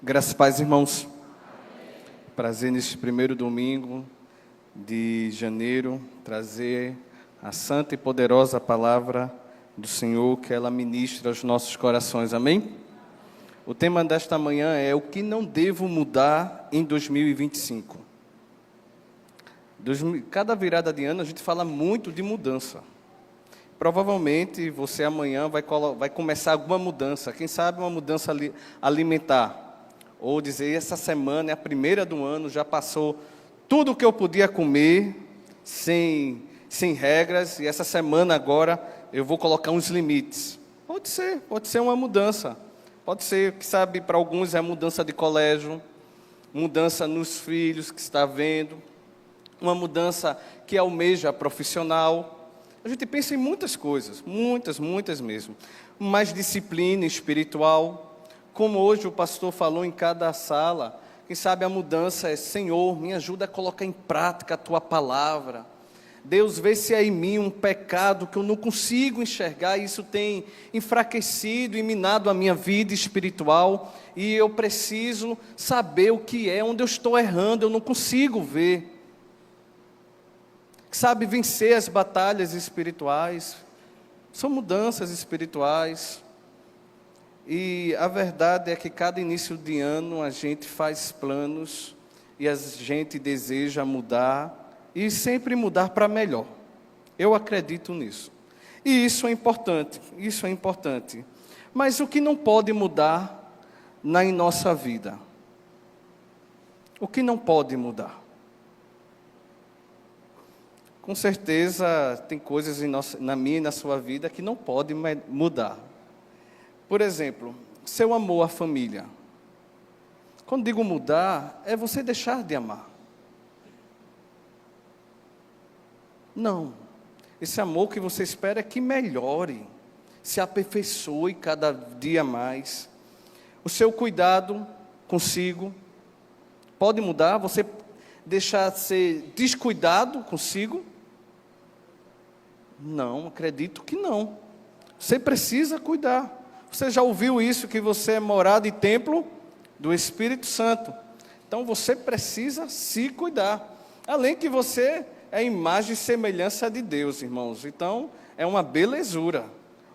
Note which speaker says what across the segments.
Speaker 1: Graças a paz, irmãos. Prazer neste primeiro domingo de janeiro, trazer a santa e poderosa palavra do Senhor, que ela ministra aos nossos corações, amém? O tema desta manhã é o que não devo mudar em 2025. Cada virada de ano a gente fala muito de mudança. Provavelmente você amanhã vai começar alguma mudança, quem sabe uma mudança alimentar. Ou dizer, essa semana é a primeira do ano, já passou tudo o que eu podia comer, sem regras, e essa semana agora eu vou colocar uns limites. Pode ser uma mudança. Pode ser, que sabe, para alguns é mudança de colégio, mudança nos filhos que está vendo, uma mudança que almeja profissional. A gente pensa em muitas coisas, muitas mesmo. Mais disciplina espiritual. Como hoje o pastor falou em cada sala, quem sabe a mudança é, Senhor, me ajuda a colocar em prática a Tua palavra. Deus, vê se há em mim um pecado que eu não consigo enxergar, e isso tem enfraquecido e minado a minha vida espiritual, e eu preciso saber o que é, onde eu estou errando, eu não consigo ver. Sabe, vencer as batalhas espirituais, são mudanças espirituais. E a verdade é que cada início de ano a gente faz planos e a gente deseja mudar e sempre mudar para melhor. Eu acredito nisso. E isso é importante. Mas o que não pode mudar em nossa vida? O que não pode mudar? Com certeza tem coisas na minha e na sua vida que não podem mudar. Por exemplo, seu amor à família. Quando digo mudar, é você deixar de amar. Não. Esse amor que você espera é que melhore, se aperfeiçoe cada dia mais. O seu cuidado consigo pode mudar, você deixar de ser descuidado consigo? Não, acredito que não. Você precisa cuidar. Você já ouviu isso, que você é morada e templo do Espírito Santo. Então, você precisa se cuidar. Além que você é a imagem e semelhança de Deus, irmãos. Então, é uma belezura,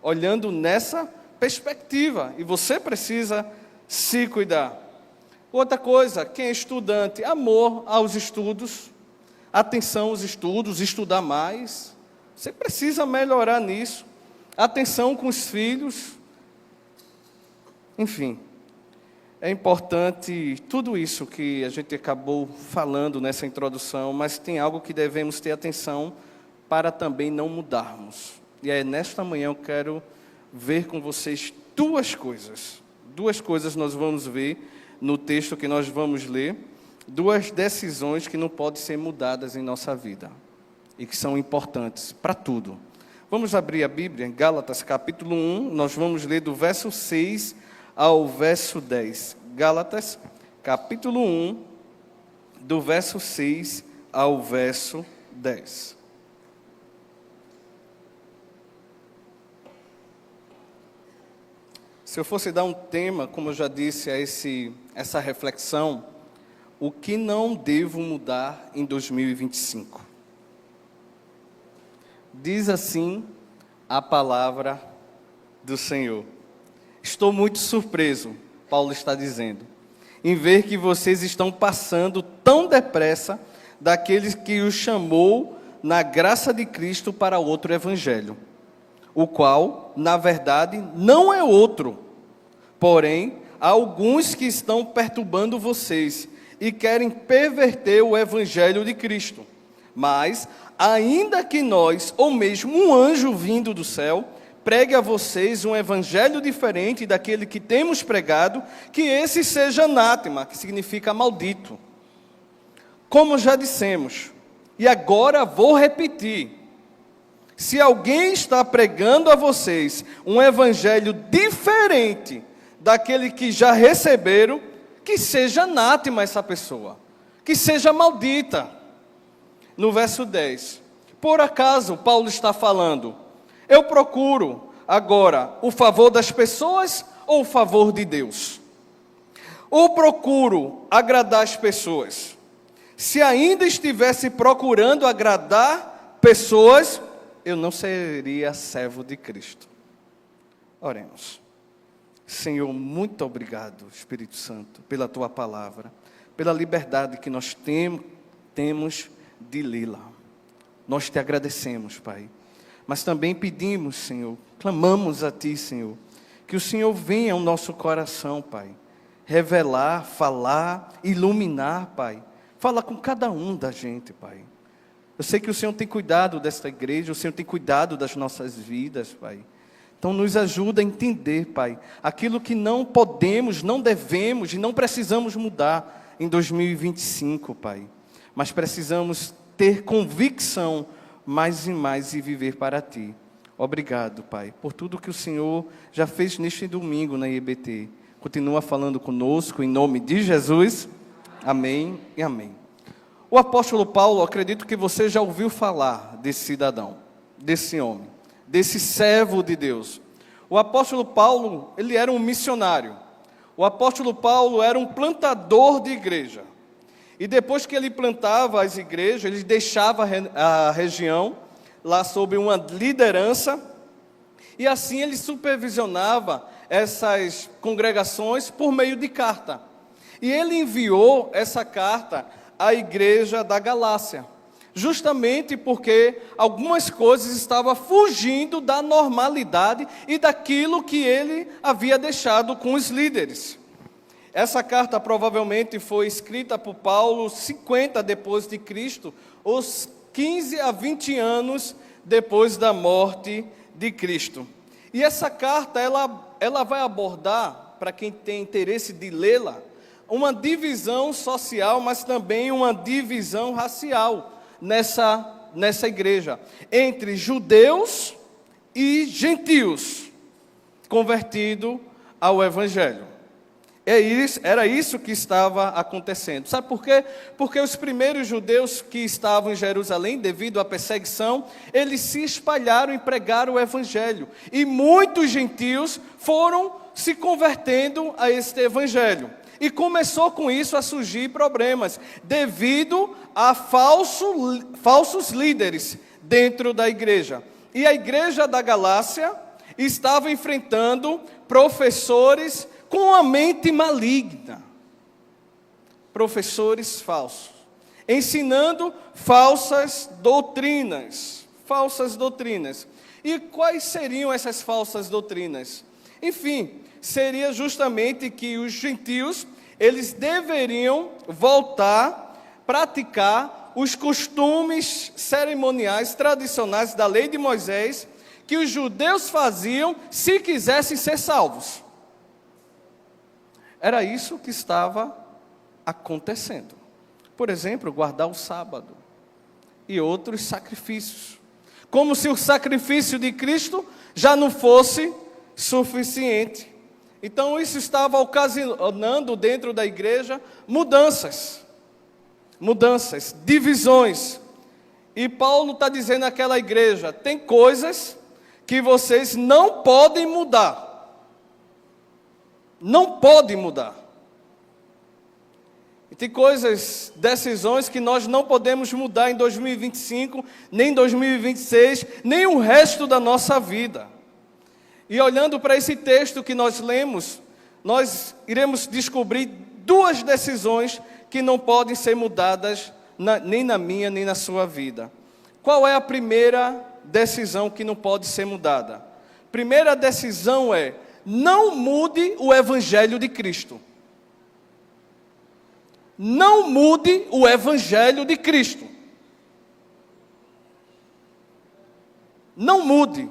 Speaker 1: olhando nessa perspectiva. E você precisa se cuidar. Outra coisa, quem é estudante, amor aos estudos, atenção aos estudos, estudar mais. Você precisa melhorar nisso. Atenção com os filhos. Enfim, é importante tudo isso que a gente acabou falando nessa introdução, mas tem algo que devemos ter atenção para também não mudarmos. E aí, nesta manhã, eu quero ver com vocês duas coisas. Duas coisas nós vamos ver no texto que nós vamos ler, duas decisões que não podem ser mudadas em nossa vida e que são importantes para tudo. Vamos abrir a Bíblia em Gálatas capítulo 1, nós vamos ler do verso 6 ao verso 10. Gálatas, capítulo 1, do verso 6 ao verso 10. Se eu fosse dar um tema, como eu já disse, a essa reflexão, o que não devo mudar em 2025? Diz assim a palavra do Senhor. Estou muito surpreso, Paulo está dizendo, em ver que vocês estão passando tão depressa daqueles que os chamou na graça de Cristo para outro evangelho, o qual, na verdade, não é outro. Porém, há alguns que estão perturbando vocês e querem perverter o evangelho de Cristo. Mas, ainda que nós, ou mesmo um anjo vindo do céu, pregue a vocês um evangelho diferente daquele que temos pregado, que esse seja anátema, que significa maldito. Como já dissemos, e agora vou repetir, se alguém está pregando a vocês um evangelho diferente daquele que já receberam, que seja anátema essa pessoa, que seja maldita. No verso 10, por acaso Paulo está falando, eu procuro agora o favor das pessoas ou o favor de Deus? Ou procuro agradar as pessoas? Se ainda estivesse procurando agradar pessoas, eu não seria servo de Cristo. Oremos. Senhor, muito obrigado, Espírito Santo, pela Tua palavra, pela liberdade que nós temos de lê-la. Nós te agradecemos, Pai. Mas também pedimos, Senhor, clamamos a Ti, Senhor, que o Senhor venha ao nosso coração, Pai. Revelar, falar, iluminar, Pai. Fala com cada um da gente, Pai. Eu sei que o Senhor tem cuidado desta igreja, o Senhor tem cuidado das nossas vidas, Pai. Então nos ajuda a entender, Pai, aquilo que não podemos, não devemos e não precisamos mudar em 2025, Pai. Mas precisamos ter convicção mais e mais e viver para Ti. Obrigado, Pai, por tudo que o Senhor já fez neste domingo na IEBT. Continua falando conosco, em nome de Jesus. Amém e amém. O apóstolo Paulo, acredito que você já ouviu falar desse cidadão, desse homem, desse servo de Deus. O apóstolo Paulo, ele era um missionário. O apóstolo Paulo era um plantador de igreja. E depois que ele plantava as igrejas, ele deixava a região lá sob uma liderança, e assim ele supervisionava essas congregações por meio de carta. E ele enviou essa carta à igreja da Galácia, justamente porque algumas coisas estavam fugindo da normalidade e daquilo que ele havia deixado com os líderes. Essa carta provavelmente foi escrita por Paulo 50 depois de Cristo, ou 15 a 20 anos depois da morte de Cristo. E essa carta, ela vai abordar, para quem tem interesse de lê-la, uma divisão social, mas também uma divisão racial nessa igreja, entre judeus e gentios, convertidos ao Evangelho. Era isso que estava acontecendo. Sabe por quê? Porque os primeiros judeus que estavam em Jerusalém, devido à perseguição, eles se espalharam e pregaram o Evangelho. E muitos gentios foram se convertendo a este Evangelho. E começou com isso a surgir problemas, devido a falsos líderes dentro da igreja. E a igreja da Galácia estava enfrentando professores com a mente maligna, professores falsos, ensinando falsas doutrinas. E quais seriam essas falsas doutrinas? Enfim, seria justamente que os gentios, eles deveriam voltar a praticar os costumes cerimoniais tradicionais da lei de Moisés, que os judeus faziam se quisessem ser salvos. Era isso que estava acontecendo. Por exemplo, guardar o sábado e outros sacrifícios. Como se o sacrifício de Cristo já não fosse suficiente. Então isso estava ocasionando dentro da igreja mudanças, divisões. E Paulo está dizendo àquela igreja: tem coisas que vocês não podem mudar. Não pode mudar. E tem coisas, decisões que nós não podemos mudar em 2025, nem em 2026, nem o resto da nossa vida. E olhando para esse texto que nós lemos, nós iremos descobrir duas decisões que não podem ser mudadas nem na minha, nem na sua vida. Qual é a primeira decisão que não pode ser mudada? Primeira decisão é: não mude o Evangelho de Cristo. Não mude o Evangelho de Cristo. Não mude.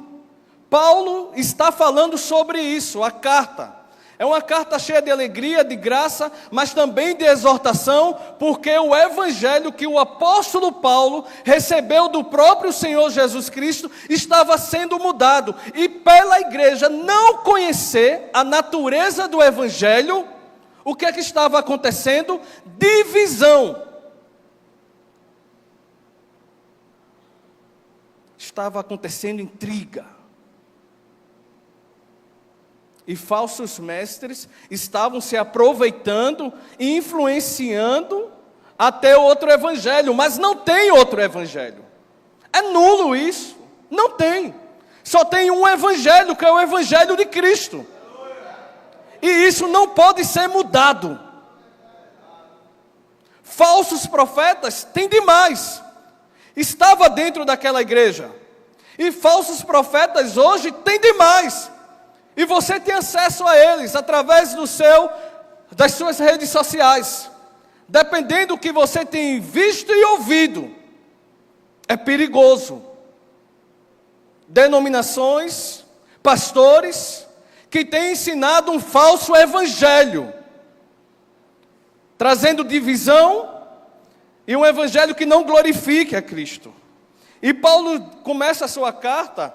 Speaker 1: Paulo está falando sobre isso, a carta. É uma carta cheia de alegria, de graça, mas também de exortação, porque o Evangelho que o apóstolo Paulo recebeu do próprio Senhor Jesus Cristo estava sendo mudado. E pela igreja não conhecer a natureza do Evangelho, o que é que estava acontecendo? Divisão. Estava acontecendo intriga. e falsos mestres estavam se aproveitando e influenciando até outro evangelho, mas não tem outro evangelho. É nulo isso, não tem. Só tem um evangelho, que é o evangelho de Cristo. E isso não pode ser mudado. Falsos profetas tem demais. Estava dentro daquela igreja. E falsos profetas hoje tem demais. E você tem acesso a eles através das suas redes sociais. Dependendo do que você tem visto e ouvido. É perigoso. Denominações, pastores, que têm ensinado um falso evangelho. Trazendo divisão e um evangelho que não glorifique a Cristo. E Paulo começa a sua carta,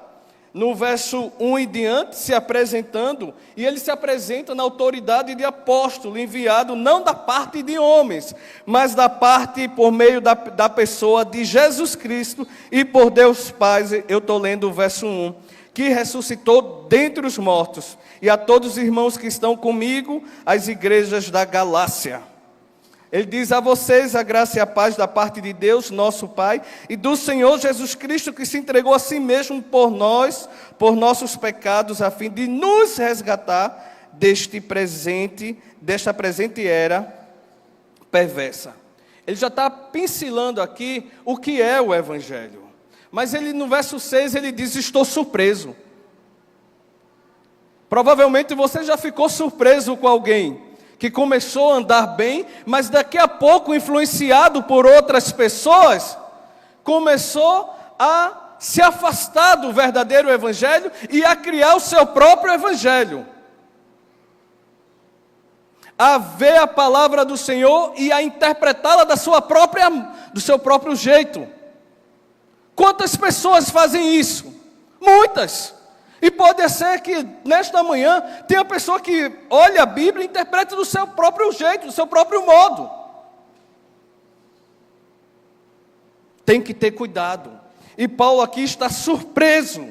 Speaker 1: no verso 1 em diante, se apresentando, e ele se apresenta na autoridade de apóstolo, enviado não da parte de homens, mas da parte por meio da pessoa de Jesus Cristo e por Deus Pai. Eu estou lendo o verso 1, que ressuscitou dentre os mortos, e a todos os irmãos que estão comigo, as igrejas da Galácia. Ele diz a vocês a graça e a paz da parte de Deus, nosso Pai, e do Senhor Jesus Cristo, que se entregou a si mesmo por nós, por nossos pecados, a fim de nos resgatar desta presente era perversa. Ele já está pincelando aqui o que é o Evangelho. Mas ele, no verso 6, ele diz, estou surpreso. Provavelmente você já ficou surpreso com alguém que começou a andar bem, mas daqui a pouco, influenciado por outras pessoas, começou a se afastar do verdadeiro evangelho e a criar o seu próprio evangelho. A ver a palavra do Senhor e a interpretá-la do seu próprio jeito. Quantas pessoas fazem isso? Muitas. E pode ser que nesta manhã tenha pessoa que olha a Bíblia e interpreta do seu próprio jeito, do seu próprio modo. Tem que ter cuidado. E Paulo aqui está surpreso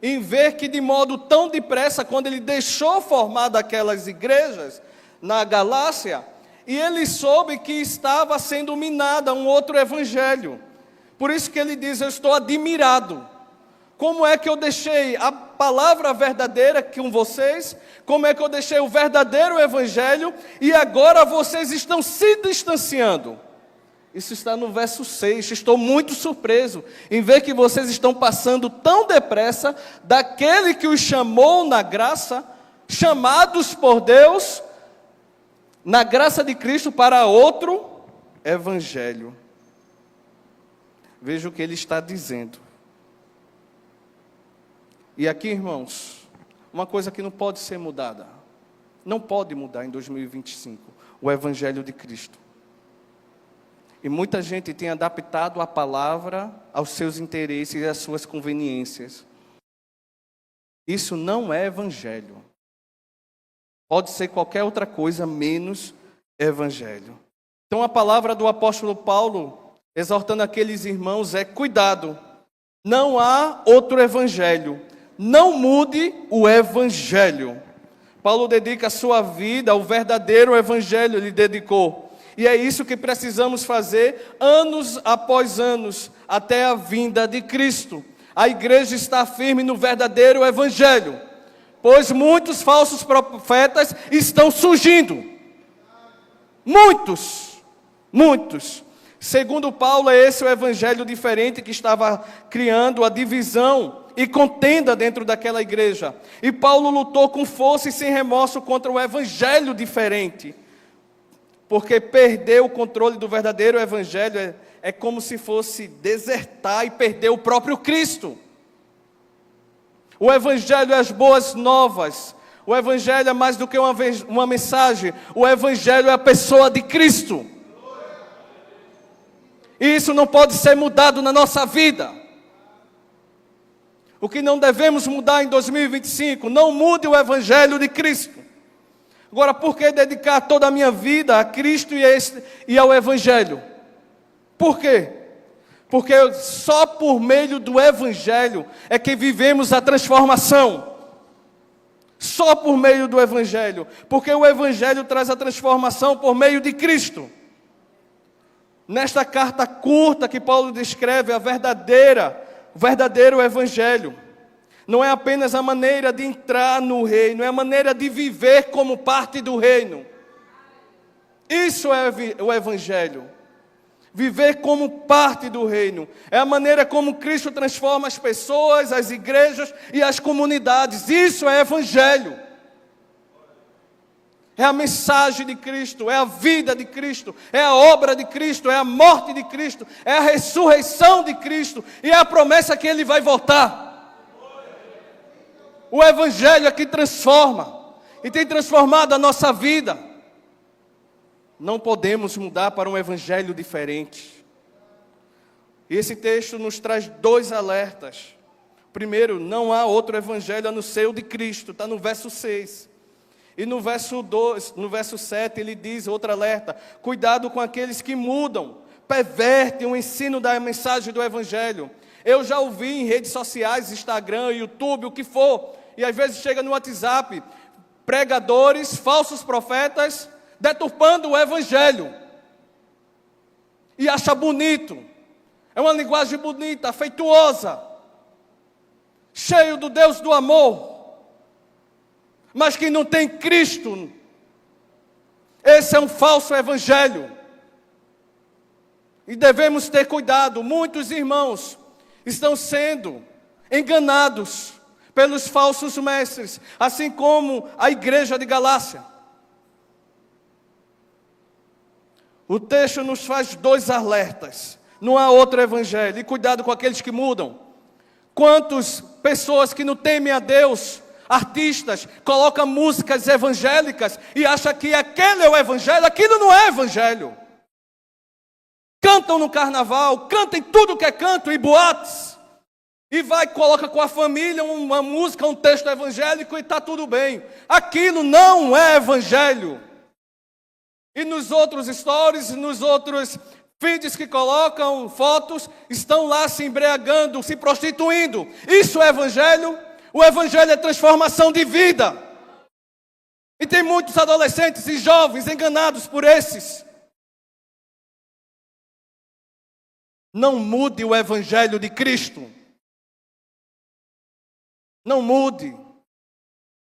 Speaker 1: em ver que de modo tão depressa, quando ele deixou formar aquelas igrejas na Galácia, e ele soube que estava sendo minada um outro evangelho. Por isso que ele diz, eu estou admirado. Como é que eu deixei a palavra verdadeira com vocês? Como é que eu deixei o verdadeiro evangelho? E agora vocês estão se distanciando. Isso está no verso 6. Estou muito surpreso em ver que vocês estão passando tão depressa daquele que os chamou na graça, chamados por Deus, na graça de Cristo para outro evangelho. Veja o que ele está dizendo. E aqui, irmãos, uma coisa que não pode ser mudada. Não pode mudar em 2025. O Evangelho de Cristo. E muita gente tem adaptado a palavra aos seus interesses e às suas conveniências. Isso não é Evangelho. Pode ser qualquer outra coisa menos Evangelho. Então a palavra do apóstolo Paulo, exortando aqueles irmãos, é cuidado. Não há outro Evangelho. Não mude o evangelho. Paulo dedica a sua vida ao verdadeiro evangelho, ele dedicou. E é isso que precisamos fazer anos após anos, até a vinda de Cristo. A igreja está firme no verdadeiro evangelho, pois muitos falsos profetas estão surgindo. Muitos. Segundo Paulo, é esse o evangelho diferente que estava criando a divisão e contenda dentro daquela igreja. E Paulo lutou com força e sem remorso contra o evangelho diferente. Porque perder o controle do verdadeiro evangelho é como se fosse desertar e perder o próprio Cristo. O evangelho é as boas novas. O evangelho é mais do que uma mensagem. O evangelho é a pessoa de Cristo. E isso não pode ser mudado na nossa vida. O que não devemos mudar em 2025, não mude o Evangelho de Cristo. Agora, por que dedicar toda a minha vida a Cristo e ao Evangelho? Por quê? Porque só por meio do Evangelho é que vivemos a transformação. Só por meio do Evangelho, porque o Evangelho traz a transformação por meio de Cristo. Nesta carta curta que Paulo descreve, o verdadeiro Evangelho, não é apenas a maneira de entrar no reino, é a maneira de viver como parte do reino. Isso é o Evangelho. Viver como parte do reino. É a maneira como Cristo transforma as pessoas, as igrejas e as comunidades. Isso é Evangelho. É a mensagem de Cristo, é a vida de Cristo, é a obra de Cristo, é a morte de Cristo, é a ressurreição de Cristo e é a promessa que Ele vai voltar. O Evangelho é que transforma e tem transformado a nossa vida. Não podemos mudar para um Evangelho diferente. E esse texto nos traz 2 alertas. Primeiro, não há outro Evangelho a não ser o de Cristo, está no verso 6. E no verso 7 ele diz, outro alerta: cuidado com aqueles que mudam, pervertem o ensino da mensagem do Evangelho. Eu já ouvi em redes sociais, Instagram, YouTube, o que for, e às vezes chega no WhatsApp, pregadores, falsos profetas, deturpando o Evangelho. E acha bonito. É uma linguagem bonita, afeituosa, cheio do Deus do amor. Mas que não tem Cristo. Esse é um falso evangelho. E devemos ter cuidado. Muitos irmãos estão sendo enganados pelos falsos mestres, assim como a igreja de Galácia. O texto nos faz 2 alertas. Não há outro evangelho. E cuidado com aqueles que mudam. Quantas pessoas que não temem a Deus, artistas, colocam músicas evangélicas e acham que aquele é o evangelho, aquilo não é evangelho. Cantam no carnaval, cantam tudo que é canto e boates. E coloca com a família uma música, um texto evangélico e está tudo bem. Aquilo não é evangelho. E nos outros stories, nos outros feeds que colocam fotos, estão lá se embriagando, se prostituindo. Isso é evangelho? O Evangelho é transformação de vida. E tem muitos adolescentes e jovens enganados por esses. Não mude o Evangelho de Cristo. Não mude.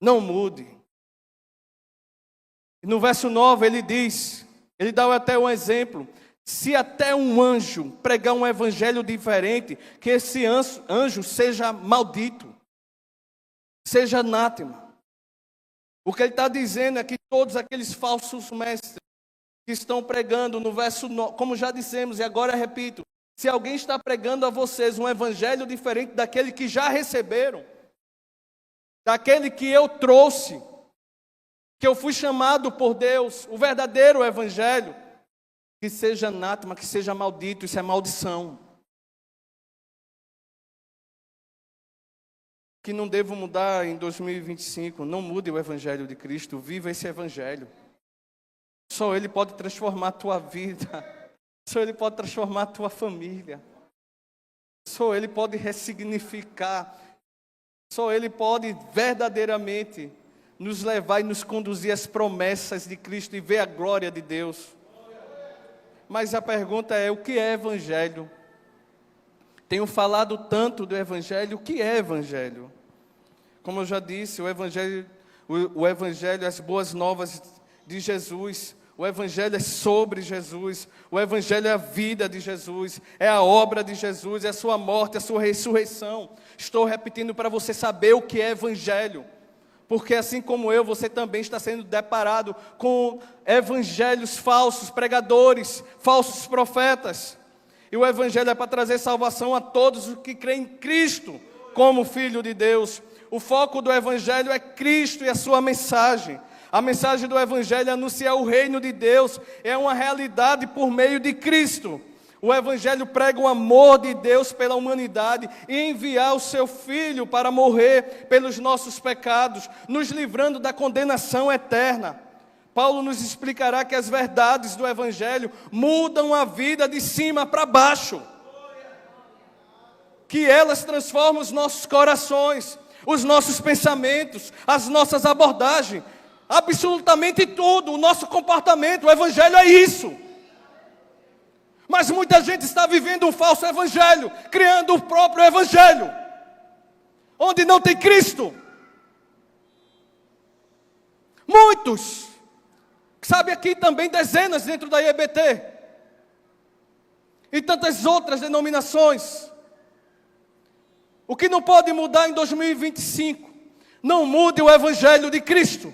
Speaker 1: Não mude. E no verso 9 ele diz, ele dá até um exemplo. Se até um anjo pregar um Evangelho diferente, que esse anjo seja maldito. Seja anátema. O que ele está dizendo é que todos aqueles falsos mestres que estão pregando no verso 9, como já dissemos e agora repito, se alguém está pregando a vocês um evangelho diferente daquele que já receberam, daquele que eu trouxe, que eu fui chamado por Deus, o verdadeiro evangelho, que seja anátema, que seja maldito, isso é maldição. Que não devo mudar em 2025, não mude o Evangelho de Cristo, viva esse Evangelho. Só Ele pode transformar a tua vida, só Ele pode transformar a tua família, só Ele pode ressignificar, só Ele pode verdadeiramente nos levar e nos conduzir às promessas de Cristo e ver a glória de Deus. Mas a pergunta é, o que é Evangelho? Tenho falado tanto do Evangelho, o que é Evangelho? Como eu já disse, o Evangelho, as boas novas de Jesus, o Evangelho é sobre Jesus, o Evangelho é a vida de Jesus, é a obra de Jesus, é a sua morte, a sua ressurreição. Estou repetindo para você saber o que é Evangelho, porque assim como eu, você também está sendo deparado com evangelhos falsos, pregadores, falsos profetas. E o Evangelho é para trazer salvação a todos os que creem em Cristo como Filho de Deus. O foco do Evangelho é Cristo e a sua mensagem. A mensagem do Evangelho é anunciar o reino de Deus. É uma realidade por meio de Cristo. O Evangelho prega o amor de Deus pela humanidade e enviar o seu Filho para morrer pelos nossos pecados, nos livrando da condenação eterna. Paulo nos explicará que as verdades do Evangelho mudam a vida de cima para baixo. Que elas transformam os nossos corações. os nossos pensamentos, as nossas abordagens, absolutamente tudo, o nosso comportamento. O evangelho é isso. Mas muita gente está vivendo um falso evangelho, criando o próprio evangelho, onde não tem Cristo. Muitos, sabe, aqui também dezenas dentro da IEBT, e tantas outras denominações. O que não pode mudar em 2025, não mude o evangelho de Cristo.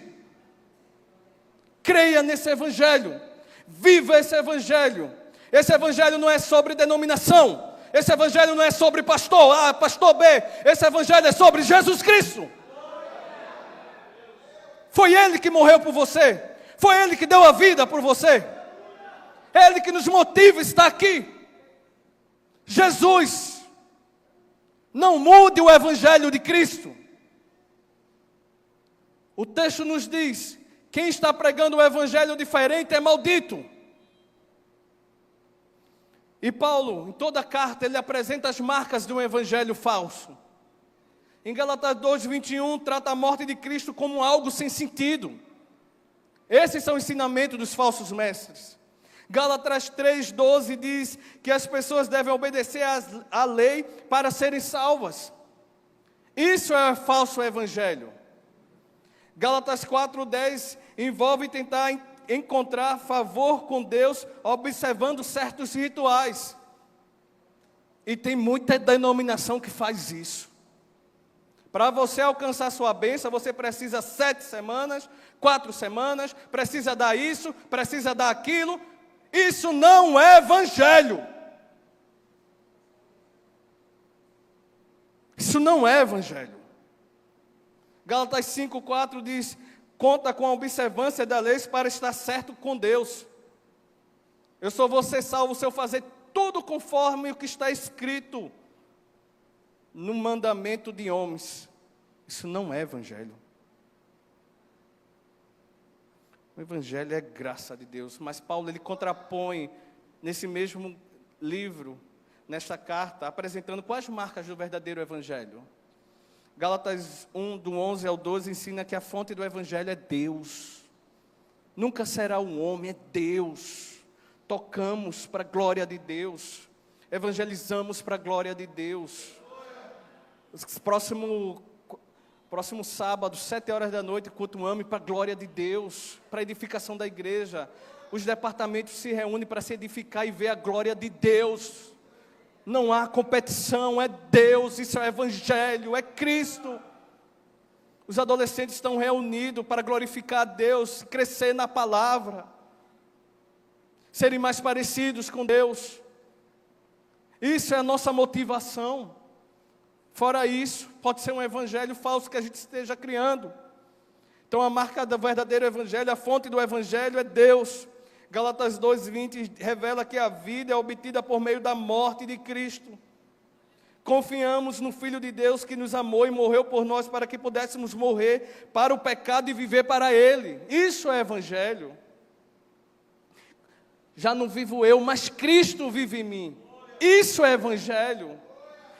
Speaker 1: Creia nesse evangelho, viva esse evangelho. Esse evangelho não é sobre denominação, esse evangelho não é sobre pastor A, pastor B, esse evangelho é sobre Jesus Cristo. Foi Ele que morreu por você, foi Ele que deu a vida por você, é Ele que nos motiva a estar aqui. Jesus, não mude o evangelho de Cristo. O texto nos diz, quem está pregando o evangelho diferente é maldito. E Paulo, em toda a carta, ele apresenta as marcas de um evangelho falso. Em Gálatas 2:21, trata a morte de Cristo como algo sem sentido. Esses são os ensinamentos dos falsos mestres. Gálatas 3:12 diz que as pessoas devem obedecer à lei para serem salvas. Isso é falso evangelho. Gálatas 4:10 envolve tentar encontrar favor com Deus observando certos rituais. E tem muita denominação que faz isso. Para você alcançar sua bênção, você precisa 7 semanas, 4 semanas, precisa dar isso, precisa dar aquilo. Isso não é evangelho. Isso não é evangelho. Gálatas 5:4 diz, conta com a observância da lei para estar certo com Deus. Eu só vou ser salvo se eu fazer tudo conforme o que está escrito no mandamento de homens. Isso não é evangelho. O evangelho é graça de Deus, mas Paulo ele contrapõe nesse mesmo livro, nesta carta, apresentando quais marcas do verdadeiro evangelho. Gálatas 1, do 11 ao 12, ensina que a fonte do evangelho é Deus. Nunca será um homem, é Deus. Tocamos para a glória de Deus. Evangelizamos para a glória de Deus. Próximo sábado, 7 horas da noite, culto ame para a glória de Deus, para a edificação da igreja. Os departamentos se reúnem para se edificar e ver a glória de Deus. Não há competição, é Deus, isso é evangelho, é Cristo. Os adolescentes estão reunidos para glorificar a Deus, crescer na palavra, serem mais parecidos com Deus. Isso é a nossa motivação. Fora isso, pode ser um evangelho falso que a gente esteja criando. Então a marca do verdadeiro evangelho, a fonte do evangelho é Deus. Gálatas 2:20 revela que a vida é obtida por meio da morte de Cristo. Confiamos no Filho de Deus que nos amou e morreu por nós para que pudéssemos morrer para o pecado e viver para Ele. Isso é evangelho. Já não vivo eu, mas Cristo vive em mim. Isso é evangelho.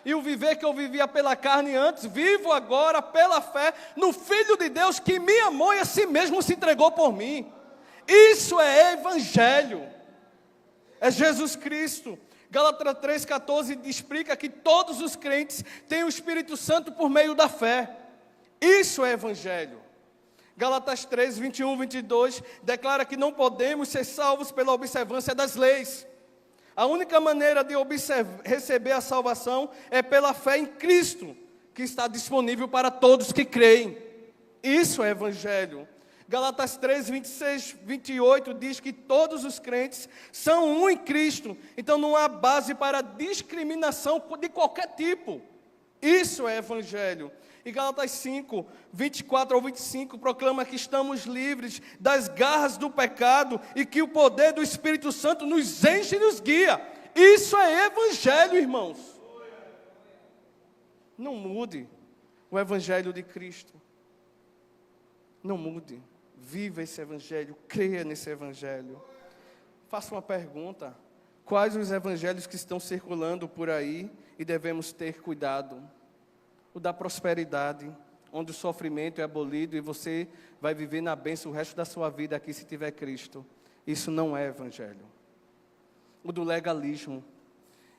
Speaker 1: E o viver que eu vivia pela carne antes, vivo agora pela fé no Filho de Deus que me amou e a si mesmo se entregou por mim. Isso é evangelho. É Jesus Cristo. Gálatas 3:14 explica que todos os crentes têm o Espírito Santo por meio da fé. Isso é evangelho. Gálatas 3:21-22 declara que não podemos ser salvos pela observância das leis. A única maneira de receber a salvação é pela fé em Cristo, que está disponível para todos que creem. Isso é evangelho. Gálatas 3:26-28 diz que todos os crentes são um em Cristo. Então não há base para discriminação de qualquer tipo. Isso é evangelho. E Gálatas 5:24-25 proclama que estamos livres das garras do pecado e que o poder do Espírito Santo nos enche e nos guia. Isso é evangelho, irmãos. Não mude o evangelho de Cristo. Não mude. Viva esse evangelho, creia nesse evangelho. Faça uma pergunta: quais os evangelhos que estão circulando por aí e devemos ter cuidado? o da prosperidade, onde o sofrimento é abolido e você vai viver na bênção o resto da sua vida aqui se tiver Cristo. Isso não é evangelho. O do legalismo.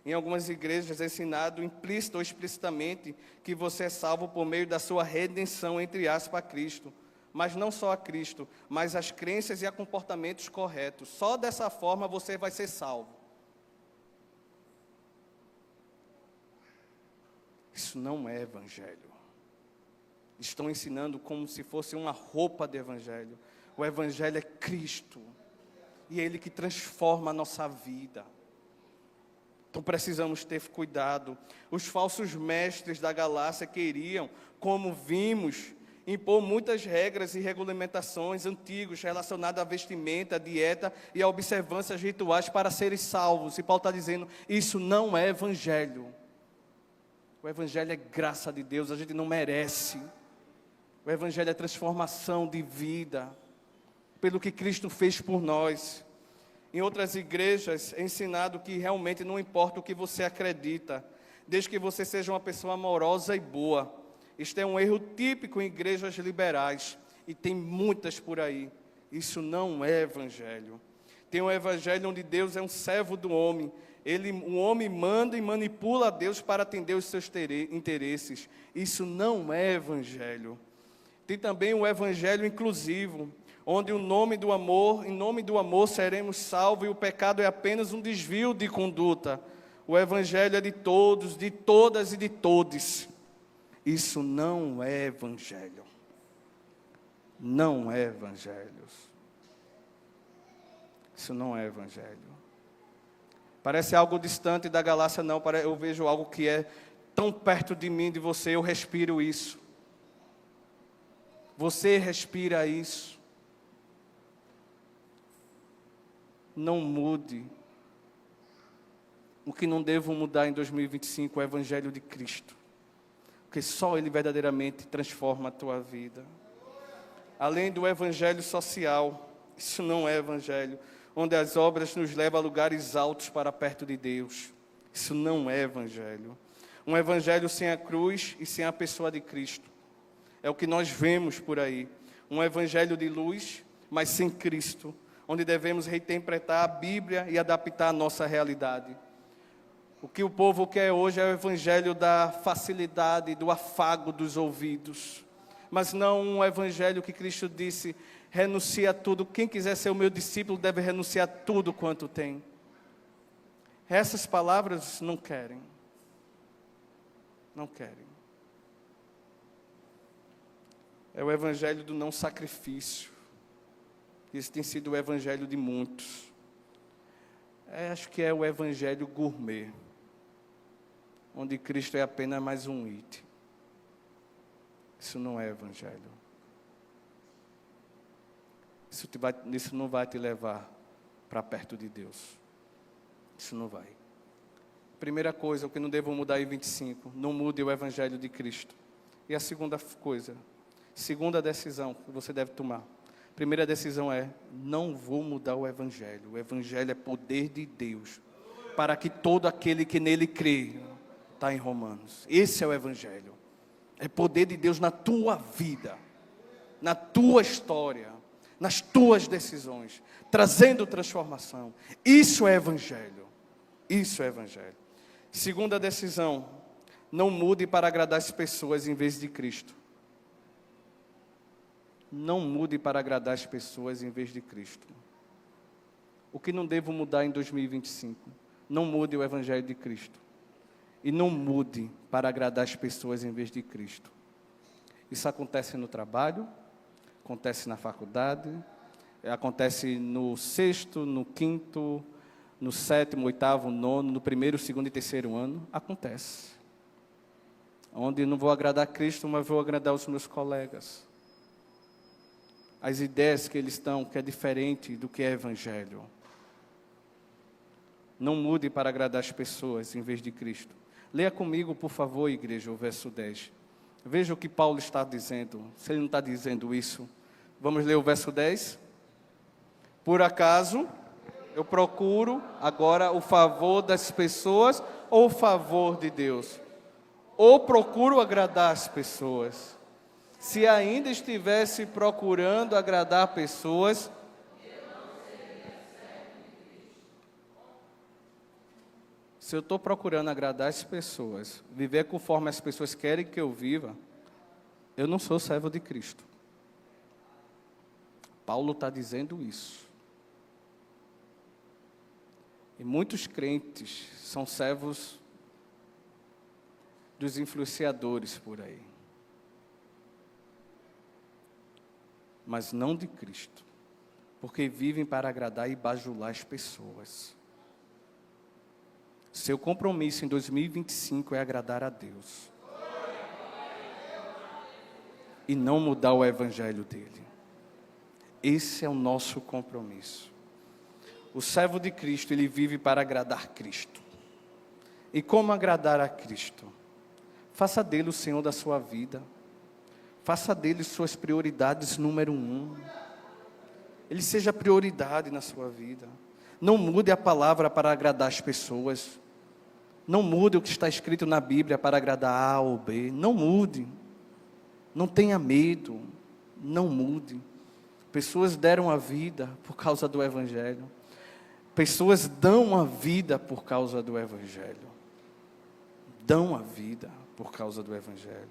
Speaker 1: Em algumas igrejas é ensinado implícito ou explicitamente que você é salvo por meio da sua redenção, entre aspas, a Cristo. Mas não só a Cristo, mas as crenças e a comportamentos corretos. Só dessa forma você vai ser salvo. Isso não é evangelho. Estão ensinando como se fosse uma roupa de evangelho. O evangelho é Cristo. E é Ele que transforma a nossa vida. Então precisamos ter cuidado. Os falsos mestres da Galácia queriam, como vimos, impor muitas regras e regulamentações antigos relacionadas à vestimenta, à dieta e a observâncias rituais para serem salvos. E Paulo está dizendo, isso não é evangelho. O evangelho é graça de Deus, a gente não merece. O evangelho é transformação de vida, pelo que Cristo fez por nós. Em outras igrejas é ensinado que realmente não importa o que você acredita, desde que você seja uma pessoa amorosa e boa. Isto é um erro típico em igrejas liberais, e tem muitas por aí. Isso não é evangelho. Tem um evangelho onde Deus é um servo do homem. O homem manda e manipula a Deus para atender os seus interesses. Isso não é evangelho. Tem também o evangelho inclusivo, onde em nome do amor seremos salvos e o pecado é apenas um desvio de conduta. O evangelho é de todos, de todas e de todes. Isso não é evangelho. Não é evangelho. Isso não é evangelho. Parece algo distante da Galácia, não. Eu vejo algo que é tão perto de mim, de você, eu respiro isso. Você respira isso. Não mude. O que não devo mudar em 2025 é o evangelho de Cristo. Porque só Ele verdadeiramente transforma a tua vida. Além do evangelho social, isso não é evangelho, onde as obras nos levam a lugares altos para perto de Deus. Isso não é evangelho. Um evangelho sem a cruz e sem a pessoa de Cristo. É o que nós vemos por aí. Um evangelho de luz, mas sem Cristo, onde devemos reinterpretar a Bíblia e adaptar a nossa realidade. O que o povo quer hoje é o evangelho da facilidade, do afago dos ouvidos. Mas não um evangelho que Cristo disse, renuncia a tudo. Quem quiser ser o meu discípulo deve renunciar a tudo quanto tem. Essas palavras não querem. Não querem. É o evangelho do não sacrifício. Esse tem sido o evangelho de muitos. Acho que é o evangelho gourmet, onde Cristo é apenas mais um item. Isso não é evangelho. Isso não vai te levar para perto de Deus. Isso não vai. Primeira coisa, o que não devo mudar em 25, não mude o evangelho de Cristo. E a segunda coisa, segunda decisão que você deve tomar. Primeira decisão é, não vou mudar o evangelho. O evangelho é poder de Deus, para que todo aquele que nele crê, está em Romanos. Esse é o evangelho. É poder de Deus na tua vida, na tua história, nas tuas decisões, trazendo transformação. Isso é evangelho. Isso é evangelho. Segunda decisão, não mude para agradar as pessoas em vez de Cristo. Não mude para agradar as pessoas em vez de Cristo. O que não devo mudar em 2025? Não mude o evangelho de Cristo. E não mude para agradar as pessoas em vez de Cristo. Isso acontece no trabalho, acontece na faculdade, acontece no 6º, no 5º, no 7º, 8º, 9º, no 1º, 2º e 3º ano. Acontece. Onde não vou agradar a Cristo, mas vou agradar os meus colegas. As ideias que eles estão, que é diferente do que é evangelho. Não mude para agradar as pessoas em vez de Cristo. Leia comigo, por favor, igreja, o verso 10. Veja o que Paulo está dizendo. Se ele não está dizendo isso, vamos ler o verso 10. Por acaso, eu procuro agora o favor das pessoas ou o favor de Deus? ou procuro agradar as pessoas? Se ainda estivesse procurando agradar pessoas, se eu estou procurando agradar as pessoas, viver conforme as pessoas querem que eu viva, eu não sou servo de Cristo. Paulo está dizendo isso. E muitos crentes são servos dos influenciadores por aí. Mas não de Cristo. Porque vivem para agradar e bajular as pessoas. Seu compromisso em 2025 é agradar a Deus. E não mudar o evangelho dele. Esse é o nosso compromisso. O servo de Cristo, ele vive para agradar Cristo. E como agradar a Cristo? Faça dele o Senhor da sua vida. Faça dele suas prioridades número 1. Ele seja prioridade na sua vida. Não mude a palavra para agradar as pessoas. Não mude o que está escrito na Bíblia para agradar A ou B. Não mude. Não tenha medo. Não mude. Pessoas deram a vida por causa do Evangelho. Pessoas dão a vida por causa do Evangelho. Dão a vida por causa do Evangelho.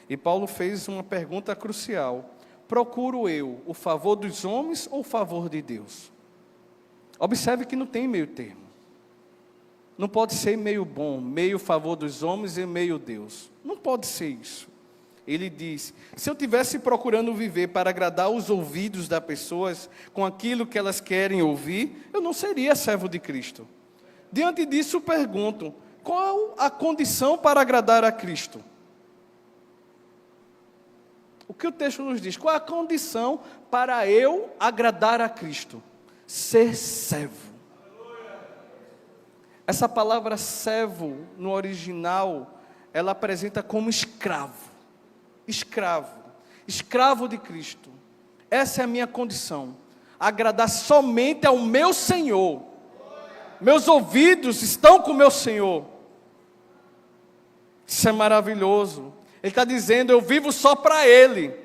Speaker 1: E Paulo fez uma pergunta crucial. Procuro eu o favor dos homens ou o favor de Deus? Observe que não tem meio termo. Não pode ser meio bom, meio favor dos homens e meio Deus. Não pode ser isso. Ele diz, se eu estivesse procurando viver para agradar os ouvidos das pessoas com aquilo que elas querem ouvir, eu não seria servo de Cristo. Diante disso, pergunto, qual a condição para agradar a Cristo? O que o texto nos diz? Qual a condição para eu agradar a Cristo? Ser servo. Essa palavra servo, no original, ela apresenta como escravo. Escravo. Escravo de Cristo. Essa é a minha condição. Agradar somente ao meu Senhor. Meus ouvidos estão com o meu Senhor. Isso é maravilhoso. Ele está dizendo, eu vivo só para Ele.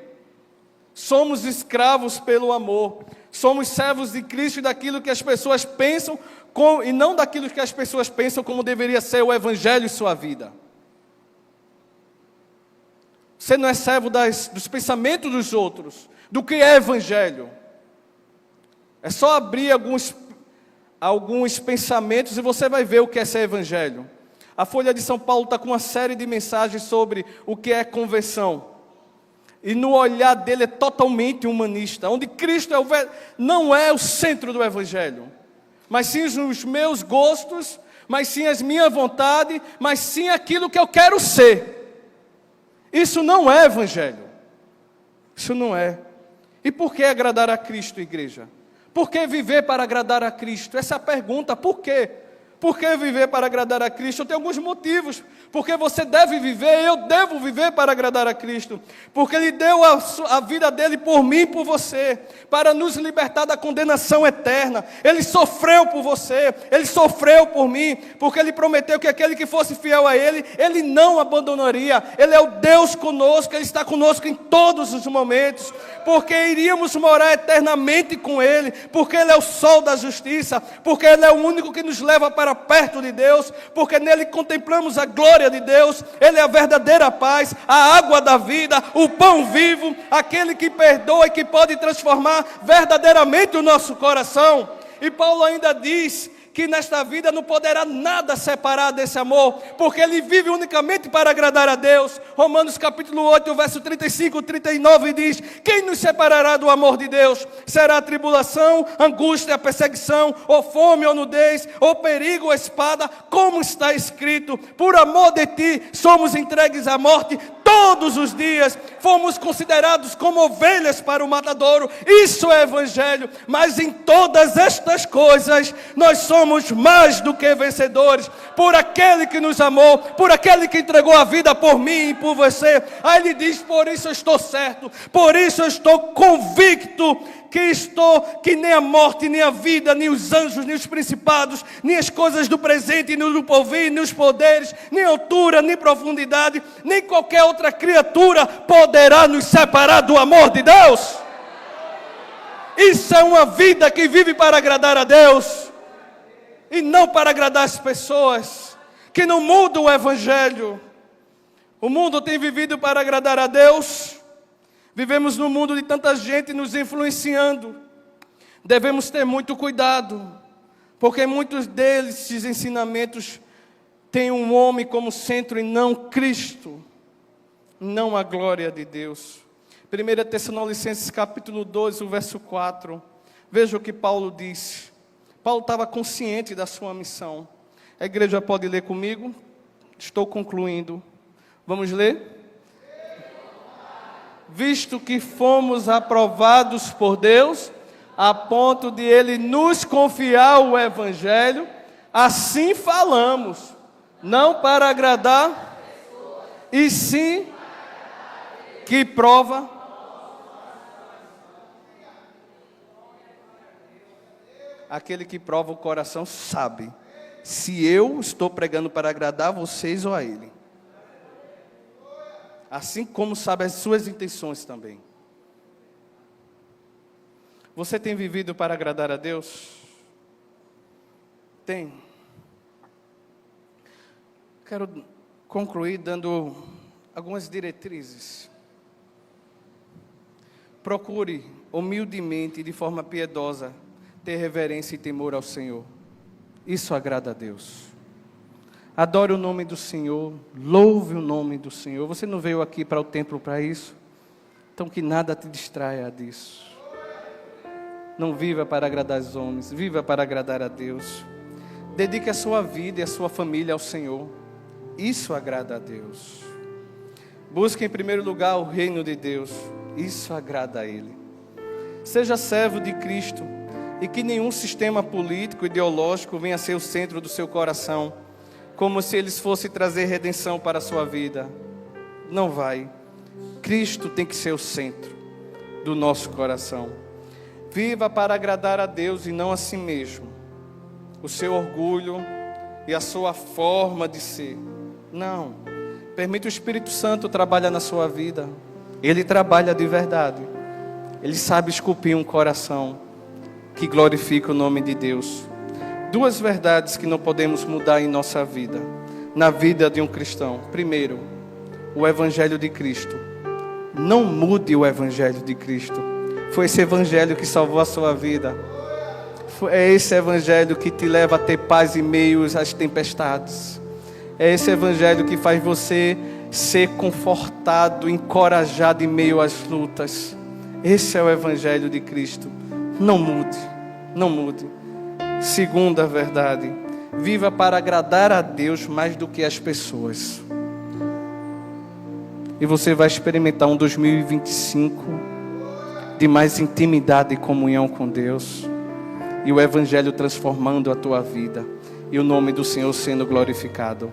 Speaker 1: Somos escravos pelo amor. Somos servos de Cristo e daquilo que as pessoas pensam, e não daquilo que as pessoas pensam como deveria ser o Evangelho em sua vida. Você não é servo dos pensamentos dos outros, do que é Evangelho. É só abrir alguns pensamentos e você vai ver o que é ser Evangelho. A Folha de São Paulo está com uma série de mensagens sobre o que é conversão. E no olhar dele é totalmente humanista, onde Cristo não é o centro do Evangelho, mas sim os meus gostos, mas sim as minhas vontades, mas sim aquilo que eu quero ser. Isso não é Evangelho. Isso não é. E por que agradar a Cristo, igreja? Por que viver para agradar a Cristo? Essa é a pergunta, por quê? Por que viver para agradar a Cristo? Eu tenho alguns motivos. Porque você deve viver, eu devo viver para agradar a Cristo. Porque Ele deu a vida dEle por mim e por você, para nos libertar da condenação eterna. Ele sofreu por você, Ele sofreu por mim, porque Ele prometeu que aquele que fosse fiel a Ele, Ele não abandonaria. Ele é o Deus conosco, Ele está conosco em todos os momentos, porque iríamos morar eternamente com Ele, porque Ele é o sol da justiça, porque Ele é o único que nos leva para perto de Deus, porque nele contemplamos a glória de Deus. Ele é a verdadeira paz, a água da vida, o pão vivo, aquele que perdoa e que pode transformar verdadeiramente o nosso coração. E Paulo ainda diz que nesta vida não poderá nada separar desse amor, porque ele vive unicamente para agradar a Deus. Romanos capítulo 8, verso 35 e 39 diz: quem nos separará do amor de Deus? Será a tribulação, angústia, perseguição, ou fome, ou nudez, ou perigo, ou espada? Como está escrito, por amor de ti somos entregues à morte todos os dias, fomos considerados como ovelhas para o matadouro. Isso é evangelho. Mas em todas estas coisas nós somos mais do que vencedores, por aquele que nos amou, por aquele que entregou a vida por mim e por você. Aí ele diz: por isso eu estou certo, por isso eu estou convicto que nem a morte, nem a vida, nem os anjos, nem os principados, nem as coisas do presente, nem do porvir, nem os poderes, nem altura, nem profundidade, nem qualquer outra criatura poderá nos separar do amor de Deus. Isso é uma vida que vive para agradar a Deus e não para agradar as pessoas, que não mudam o Evangelho. O mundo tem vivido para agradar a Deus. Vivemos num mundo de tanta gente nos influenciando. Devemos ter muito cuidado, porque muitos desses ensinamentos têm um homem como centro e não Cristo, não a glória de Deus. 1 Tessalonicenses capítulo 2, o verso 4. Veja o que Paulo disse. Paulo estava consciente da sua missão. A igreja pode ler comigo? Estou concluindo. Vamos ler? Visto que fomos aprovados por Deus, a ponto de Ele nos confiar o Evangelho, assim falamos, não para agradar, e sim que prova. Aquele que prova o coração sabe se eu estou pregando para agradar vocês ou a Ele. Assim como sabe as suas intenções também. Você tem vivido para agradar a Deus? Tem. Quero concluir dando algumas diretrizes. Procure humildemente e de forma piedosa ter reverência e temor ao Senhor. Isso agrada a Deus. Adore o nome do Senhor, louve o nome do Senhor. Você não veio aqui para o templo para isso? Então que nada te distraia disso. Não viva para agradar os homens, viva para agradar a Deus. Dedique a sua vida e a sua família ao Senhor. Isso agrada a Deus. Busque em primeiro lugar o reino de Deus. Isso agrada a Ele. Seja servo de Cristo e que nenhum sistema político, ideológico venha a ser o centro do seu coração, como se eles fossem trazer redenção para a sua vida. Não vai. Cristo tem que ser o centro do nosso coração. Viva para agradar a Deus e não a si mesmo. O seu orgulho e a sua forma de ser. Não. Permita o Espírito Santo trabalhar na sua vida. Ele trabalha de verdade. Ele sabe esculpir um coração que glorifica o nome de Deus. Duas verdades que não podemos mudar em nossa vida, na vida de um cristão. Primeiro, o Evangelho de Cristo. Não mude o Evangelho de Cristo. Foi esse Evangelho que salvou a sua vida. É esse Evangelho que te leva a ter paz em meio às tempestades. É esse Evangelho que faz você ser confortado, encorajado em meio às lutas. Esse é o Evangelho de Cristo. Não mude, não mude. Segunda verdade, viva para agradar a Deus mais do que as pessoas. E você vai experimentar um 2025 de mais intimidade e comunhão com Deus. E o Evangelho transformando a tua vida. E o nome do Senhor sendo glorificado.